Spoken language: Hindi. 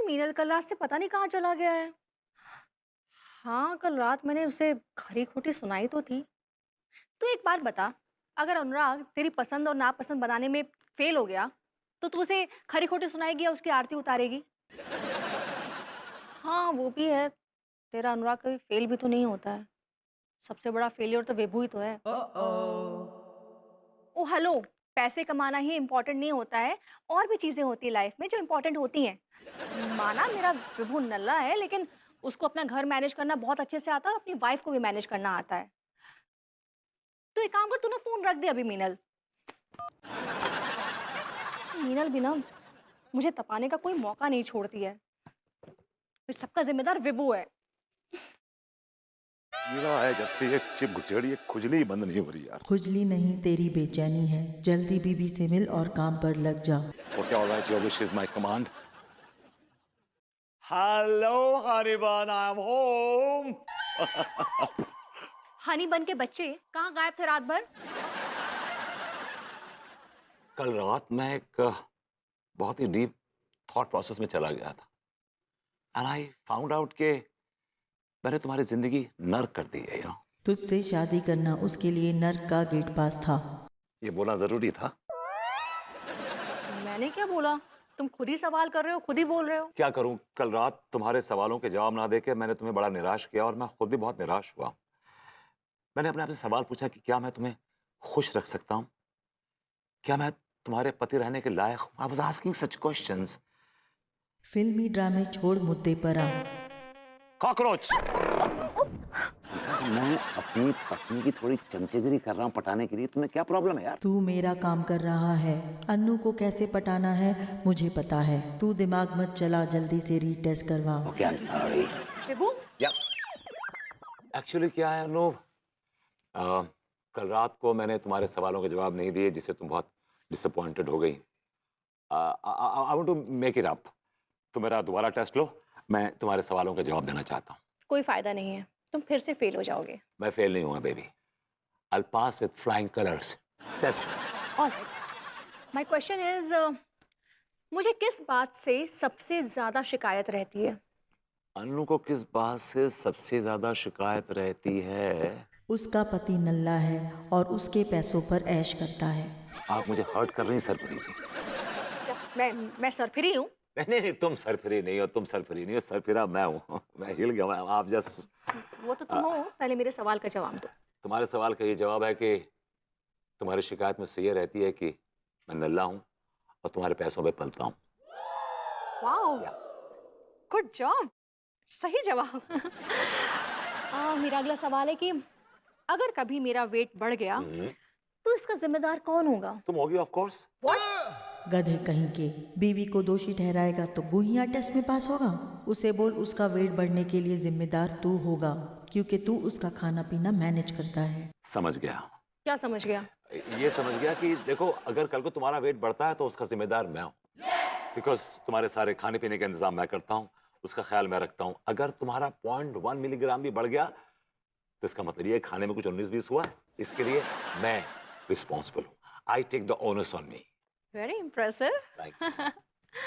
नहीं मीनल कल रात से पता नहीं कहाँ चला गया है। हाँ, कल रात मैंने उसे खरी-खोटी सुनाई तो थी। तू एक बात बता, अगर अनुराग तेरी पसंद और नापसंद बनाने में फेल हो गया, तो तू उसे खरी-खोटी सुनाएगी या उसकी आरती उतारेगी? हाँ, वो भी है। तेरा अनुराग कभी फेल भी तो नहीं होता है। सबसे बड़ा फेलियर तो विभु ही तो है। Oh hello! पैसे कमाना ही इम्पोर्टेंट नहीं होता है, और भी चीज़ें होती हैं लाइफ में जो इम्पोर्टेंट होती हैं। माना मेरा विभु नल्ला है, लेकिन उसको अपना घर मैनेज करना बहुत अच्छे से आता है और अपनी वाइफ को भी मैनेज करना आता है। तो एक काम कर, तू ना फ़ोन रख दे अभी मीनल। मीनल भी ना मुझे तपाने का कोई मौका नहीं छोड़ती है। इस सबका ज़िम्मेदार विभु है। हीरा है जब से ये चिप घुसेड़ी ये खुजली ही बंद नहीं हो रही यार। खुजली नहीं तेरी बेचैनी है, जल्दी बीबी से मिल और काम पर लग जा। Okay alright, your wish is my command. Hello honeybun, I am home. Honeybun के बच्चे कहाँ गायब थे रात भर? कल रात मैं एक बहुत ही डीप थॉट प्रोसेस में चला गया था एंड आई फाउंड आउट के मैंने तुम्हारी जिंदगी नर्क कर दी है तुझसे शादी करना उसके लिए नर्क का गेट पास था। ये बोलना जरूरी था। मैंने क्या बोला? तुम खुद ही सवाल कर रहे हो, खुद ही बोल रहे हो। क्या करूं, कल रात तुम्हारे सवालों के जवाब ना देके मैंने तुम्हें बड़ा निराश किया और मैं खुद भी बहुत निराश हुआ। मैंने अपने आप से सवाल पूछा कि क्या मैं तुम्हें खुश रख सकता हूं, क्या मैं तुम्हारे पति रहने के लायक हूं। I was asking such questions. फिल्मी ड्रामे छोड़ मुद्दे पर आ। कॉकरोच। मैं अपनी पत्नी की थोड़ी चमचेगिरी कर रहा हूं पटाने के लिए, तुम्हें क्या प्रॉब्लम है यार? तू मेरा काम कर रहा है। अन्नू को कैसे पटाना है मुझे पता है। तू दिमाग मत चला, जल्दी से रीटेस्ट करवा। Okay I am sorry. विभु, या एक्चुअली क्या है अनु, कल रात को मैंने तुम्हारे सवालों के जवाब नहीं दिए जिससे तुम बहुत डिसअपॉइंटेड हो गई। I want to make it up. तुम मेरा दोबारा टेस्ट लो, मैं तुम्हारे सवालों के जवाब देना चाहता हूँ। कोई फायदा नहीं है, तुम फिर से फेल हो जाओगे। मैं फेल नहीं हुआ baby, I pass with flying colours. Test. Alright, my question is, मुझे किस बात से सबसे ज्यादा शिकायत रहती है? अनु को किस बात से सबसे ज्यादा शिकायत रहती है? उसका पति नल्ला है और उसके पैसों पर ऐश करता है। आप मुझे हर्ट कर रही हैं सरफरी जी। क्या मैं सरफिरी हूँ? नहीं नहीं नहीं, तुम सरफरी नहीं हो, तुम सरफरी नहीं हो, सरफिरा मैं हूँ। मैं हिल गया। आप जस्ट वो तो तुम हो, पहले मेरे सवाल का जवाब दो। तुम्हारे सवाल का ये जवाब है कि तुम्हारी शिकायत मुझसे ये रहती है कि मैं नल्ला हूँ और तुम्हारे पैसों पे पलता हूँ। वाओ, गुड जॉब, सही जवाब। मेरा अगला सवाल है कि अगर कभी मेरा वेट बढ़ गया तो इसका जिम्मेदार कौन होगा? तुम होगी ऑफ कोर्स। गधे कहीं के, बीवी को दोषी ठहराएगा तो गुहिया टेस्ट में पास होगा। उसे बोल उसका वेट बढ़ने के लिए जिम्मेदार तू होगा, क्योंकि तू उसका खाना पीना मैनेज करता है। समझ गया। क्या समझ गया? ये समझ गया कि देखो, अगर कल को तुम्हारा वेट बढ़ता है तो उसका जिम्मेदार मैं हूँ, बिकॉज तुम्हारे सारे खाने पीने का इंतजाम मैं करता हूँ, उसका ख्याल मैं रखता हूँ। अगर तुम्हारा 0.1 मिलीग्राम भी बढ़ गया तो इसका मतलब ये खाने में कुछ 19-20 हुआ है, इसके लिए मैं रिस्पॉन्सिबल हूँ। I take the onus on me. Very impressive. Thanks.